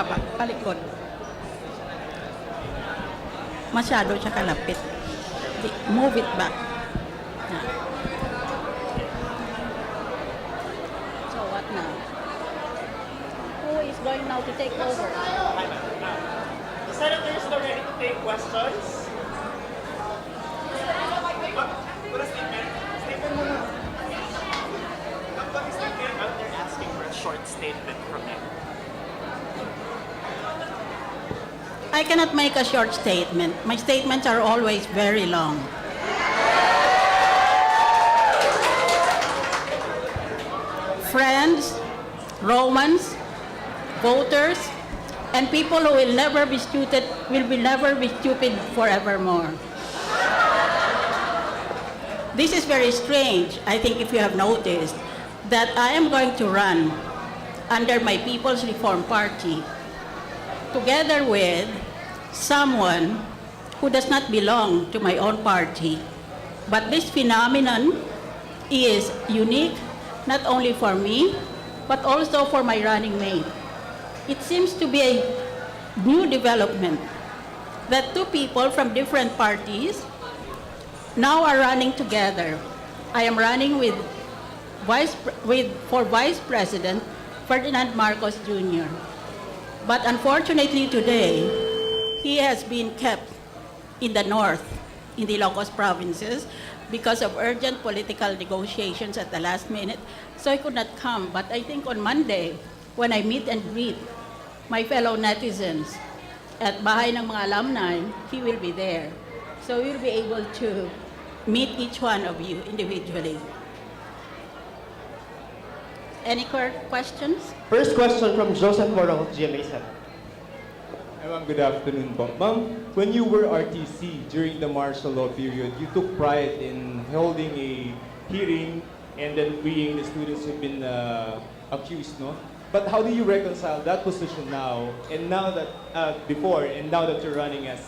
palikod. Masyado siya kalapit. Move it back. Yan. So what now? Who is going now to take over? The senators are ready to take questions. What a statement. Statement muna. What is the thing out there asking for a short statement from you? I cannot make a short statement. My statements are always very long. Friends, Romans, voters, and people who will never be stupid forevermore. This is very strange. I think if you have noticed that I am going to run under my People's Reform Party together with someone who does not belong to my own party. But this phenomenon is unique not only for me, but also for my running mate. It seems to be a new development that two people from different parties now are running together. I am running for Vice President Ferdinand Marcos Jr. But unfortunately today, he has been kept in the north, in the Ilocos provinces, because of urgent political negotiations at the last minute, so he could not come. But I think on Monday, when I meet and greet my fellow netizens at Bahay ng mga Alumni, he will be there. So we'll be able to meet each one of you individually. Any questions? First question from Joseph Morong, GMA7. Hi, ma'am. Good afternoon po. Ma'am, when you were RTC during the martial law period, you took pride in holding a hearing and then freeing the students who've been accused, no? But how do you reconcile that position now, and now that before, and now that you're running as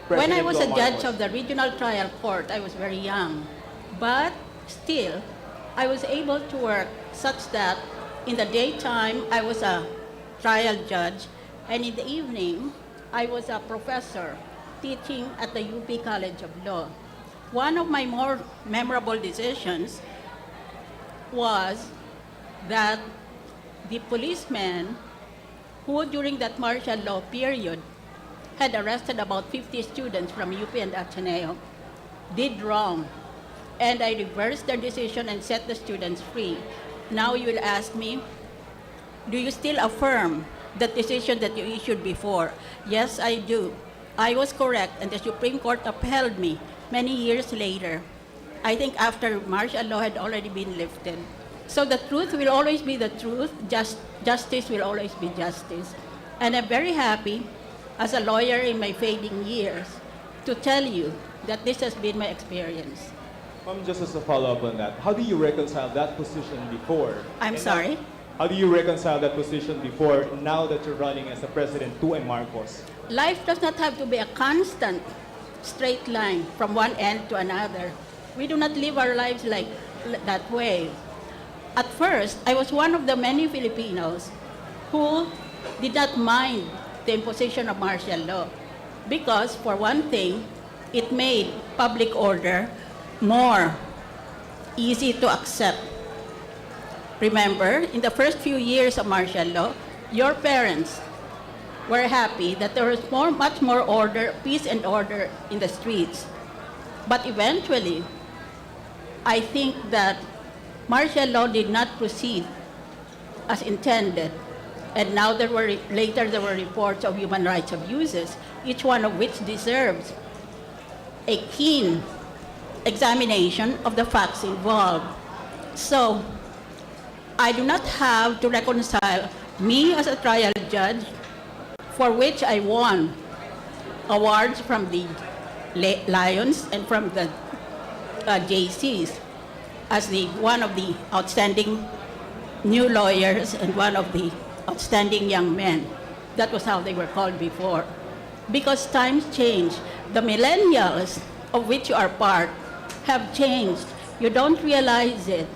President? When I was a judge of the Regional Trial Court, I was very young. But still, I was able to work such that in the daytime, I was a trial judge, and in the evening, I was a professor teaching at the UP College of Law. One of my more memorable decisions was that the policemen who during that martial law period had arrested about 50 students from UP and Ateneo did wrong. And I reversed their decision and set the students free. Now you will ask me, do you still affirm the decision that you issued before? Yes, I do. I was correct, and the Supreme Court upheld me many years later. I think after martial law had already been lifted. So the truth will always be the truth, justice will always be justice. And I'm very happy, as a lawyer in my fading years, to tell you that this has been my experience. Ma'am, just as a follow-up on that, how do you reconcile that position before? I'm sorry? How do you reconcile that position before, now that you're running as the President to a Marcos? Life does not have to be a constant straight line from one end to another. We do not live our lives like that way. At first, I was one of the many Filipinos who did not mind the imposition of martial law because, for one thing, it made public order more easy to accept. Remember, in the first few years of martial law, your parents were happy that there was much more order, peace and order in the streets. But eventually, I think that martial law did not proceed as intended. And now later there were reports of human rights abuses, each one of which deserves a keen examination of the facts involved. So, I do not have to reconcile me as a trial judge, for which I won awards from the Lions and from the JCs, as one of the outstanding new lawyers and one of the outstanding young men. That was how they were called before. Because times change. The millennials, of which you are part, have changed. You don't realize it,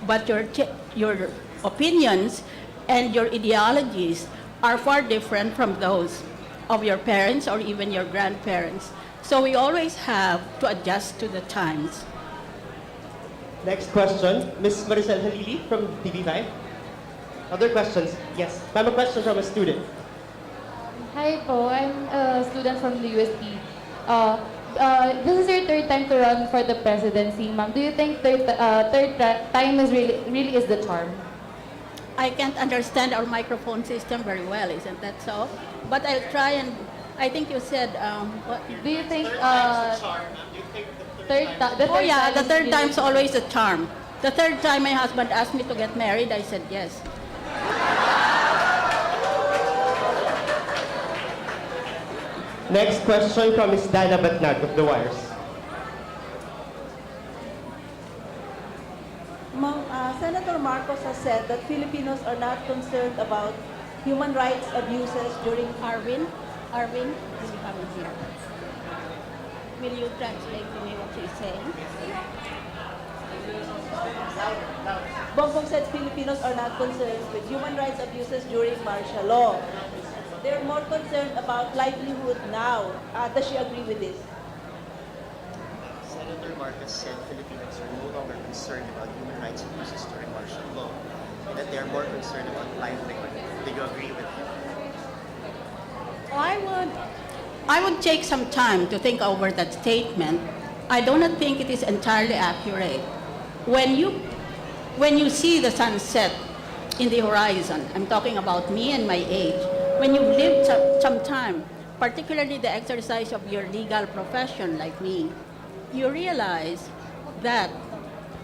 but your opinions and your ideologies are far different from those of your parents or even your grandparents. So we always have to adjust to the times. Next question, Ms. Maricel Halili from TV5. Other questions? Yes. Ma'am, a question from a student. Hi po, I'm a student from the UST. This is your third time to run for the presidency, ma'am. Do you think time is really is the charm? I can't understand our microphone system very well, isn't that so? But I'll try and, I think you said, what? Do you think Charm, ma'am. Do you think the third time? the Oh yeah, the is third really- time's always a charm. The third time my husband asked me to get married, I said yes. Next question from Ms. Dana Batnag of The Wires. Senator Marcos has said that Filipinos are not concerned about human rights abuses during Arvin, will you have him here? Will you translate to me what she's saying? Bongbong said Filipinos are not concerned with human rights abuses during martial law. They're more concerned about livelihood now. Does she agree with this? Senator Marcos said Filipinos are no longer concerned about human rights abuses during martial law, and that they are more concerned about livelihood. Do you agree with him? I would take some time to think over that statement. I do not think it is entirely accurate. When you see the sunset in the horizon, I'm talking about me and my age, when you've lived some time, particularly the exercise of your legal profession like me, you realize that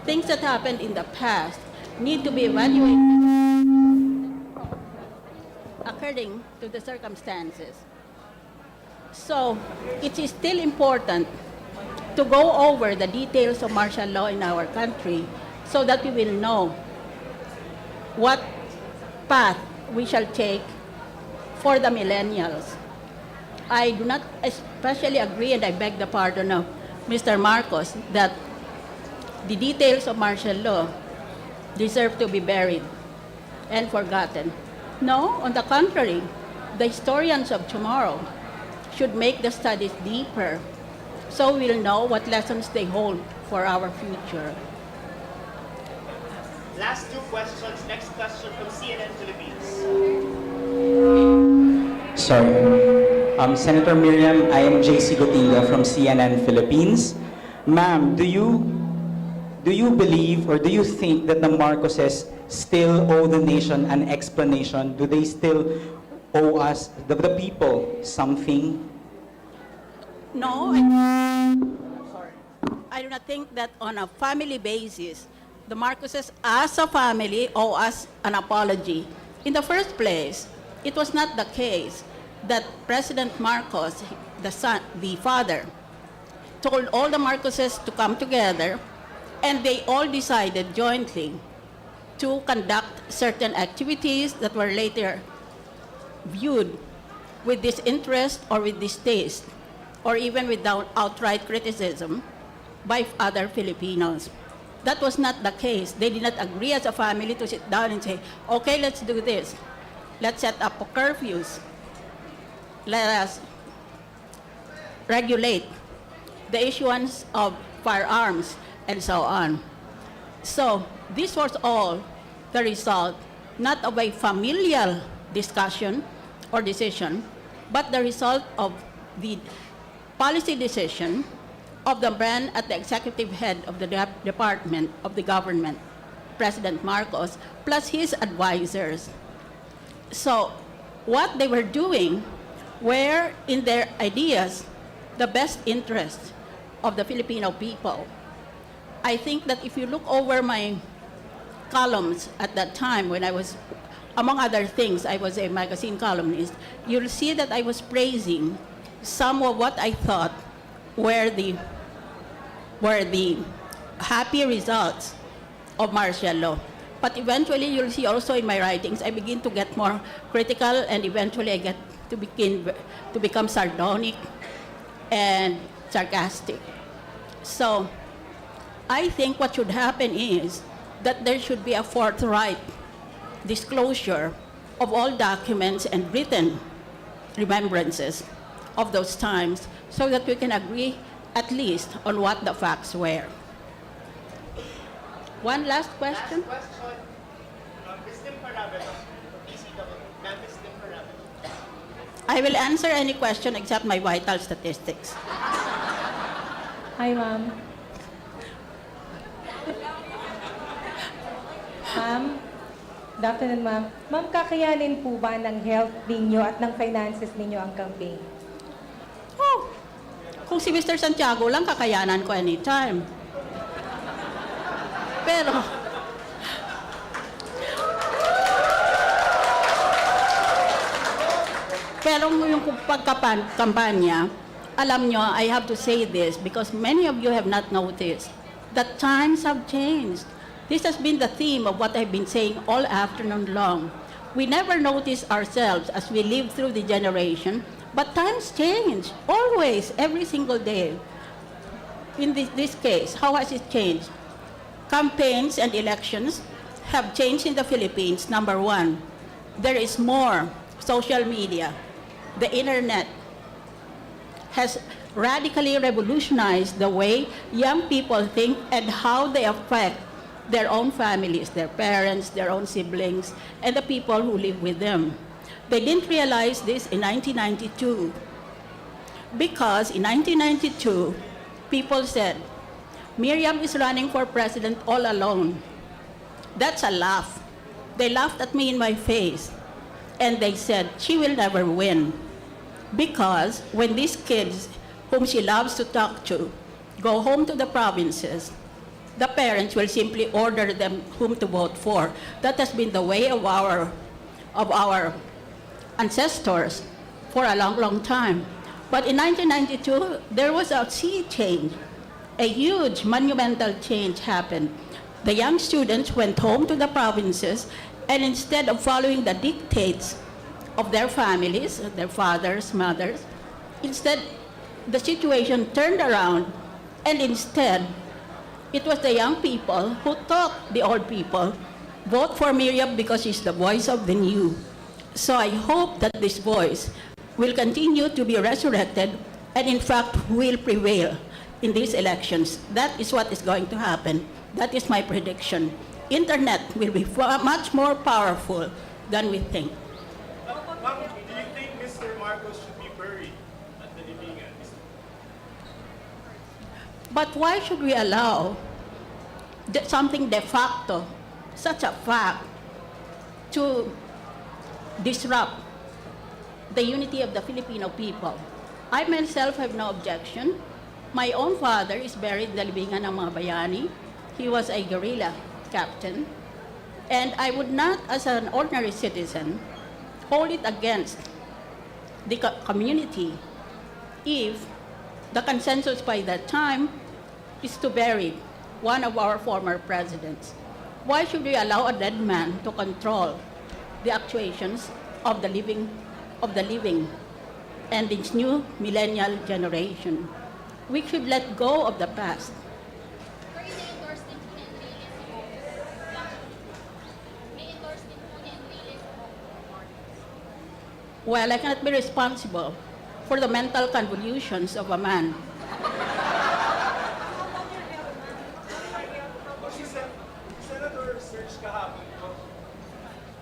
things that happened in the past need to be evaluated according to the circumstances. So it is still important to go over the details of martial law in our country so that we will know what path we shall take for the millennials. I do not especially agree, and I beg the pardon of Mr. Marcos, that the details of martial law deserve to be buried and forgotten. No, on the contrary, the historians of tomorrow should make the studies deeper so we'll know what lessons they hold for our future. Last two questions. Next question from CNN Philippines. Sorry. Senator Miriam, I am JC Gotinga from CNN Philippines. Ma'am, do you believe or do you think that the Marcoses still owe the nation an explanation? Do they still owe us, the people, something? No, I do not think that on a family basis, the Marcoses as a family owe us an apology. In the first place, it was not the case that President Marcos, the father, told all the Marcoses to come together and they all decided jointly to conduct certain activities that were later viewed with disinterest or with distaste or even without outright criticism by other Filipinos. That was not the case. They did not agree as a family to sit down and say, okay, let's do this. Let's set up curfews. Let us regulate the issuance of firearms and so on. So this was all the result, not of a familial discussion or decision, but the result of the policy decision of the man at the executive head of the department of the government, President Marcos, plus his advisors. So what they were doing were, in their ideas, the best interest of the Filipino people. I think that if you look over my columns at that time when I was, among other things, I was a magazine columnist, you'll see that I was praising some of what I thought were the happy results of martial law. But eventually, you'll see also in my writings, I begin to get more critical, and eventually I get to become sardonic and sarcastic. So I think what should happen is that there should be a forthright disclosure of all documents and written remembrances of those times so that we can agree at least on what the facts were. One last question. Last question. Ms. Lim Parabelo, PCW. Ma'am, Ms. Lim Parabelo. I will answer any question except my vital statistics. Hi, ma'am. Ma'am, good afternoon, ma'am. Ma'am, kakayanin po ba ng health ninyo at ng finances ninyo ang campaign? Oh, kung si Mr. Santiago lang, kakayanan ko anytime. Pero yung pagkampanya, alam nyo, I have to say this because many of you have not noticed that times have changed. This has been the theme of what I've been saying all afternoon long. We never notice ourselves as we live through the generation, but times change, always, every single day. In this case, how has it changed? Campaigns and elections have changed in the Philippines. Number one, there is more social media. The internet has radically revolutionized the way young people think and how they affect their own families, their parents, their own siblings, and the people who live with them. They didn't realize this in 1992 because in 1992, people said, Miriam is running for president all alone. That's a laugh. They laughed at me in my face. And they said, she will never win. Because when these kids, whom she loves to talk to, go home to the provinces, the parents will simply order them whom to vote for. That has been the way of our ancestors for a long, long time. But in 1992, there was a sea change. A huge monumental change happened. The young students went home to the provinces, and instead of following the dictates of their families, their fathers, mothers, instead the situation turned around, and instead it was the young people who taught the old people, vote for Miriam because she's the voice of the new. So I hope that this voice will continue to be resurrected and in fact will prevail in these elections. That is what is going to happen. That is my prediction. Internet will be much more powerful than we think. Ma'am, do you think Mr. Marcos should be buried at the Libingan? But why should we allow something de facto, such a fact, to disrupt the unity of the Filipino people? I myself have no objection. My own father is buried in the libingan ng mga bayani. He was a guerrilla captain. And I would not, as an ordinary citizen, hold it against the community if the consensus by that time is to bury one of our former presidents. Why should we allow a dead man to control the actuations of the living and its new millennial generation? We should let go of the past. Well, I cannot be responsible for the mental convolutions of a man. Senator Serge kahapon po,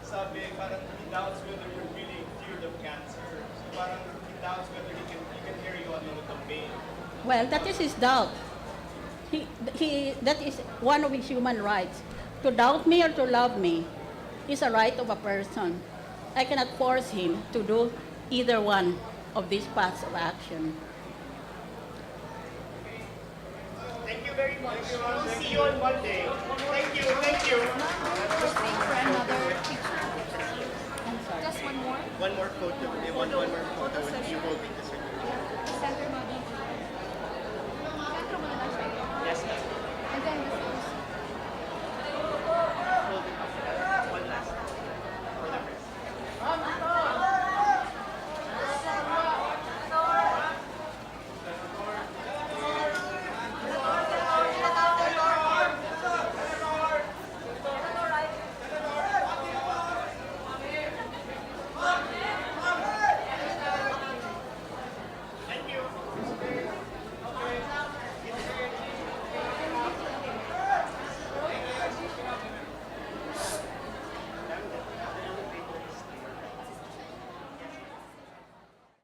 sabi parang he doubts whether you're really cured of cancer. So parang he doubts whether he can hear you on the campaign. Well, that is his doubt. That is one of his human rights. To doubt me or to love me is a right of a person. I cannot force him to do either one of these paths of action. Thank you very much. We'll see you on Monday. Thank you. Thank you. Just one more. One more photo. One more photo. You holding the certificate. Center mo dito. Center mo na lang